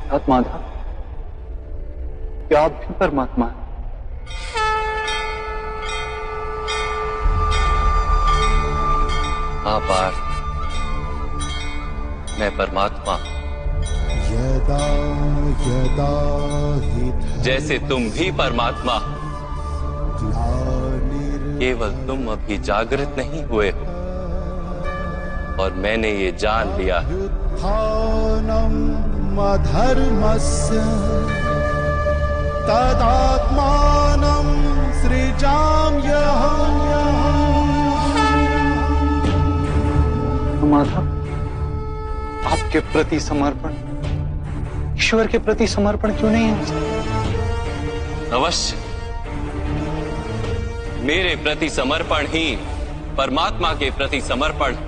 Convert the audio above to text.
साक्षात माधव, क्या आप भी परमात्मा हैं? हाँ पार्थ, मैं परमात्मा हूं। यदा यदा हि जैसे तुम भी परमात्मा हो, केवल तुम अभी जागृत नहीं हुए हो और मैंने ये जान लिया है। उत्थानम् अधर्मस्य तदात्मानं सृजाम्यहम्। माधव, आपके प्रति समर्पण ईश्वर के प्रति समर्पण क्यों नहीं है? अवश्य, मेरे प्रति समर्पण ही परमात्मा के प्रति समर्पण है।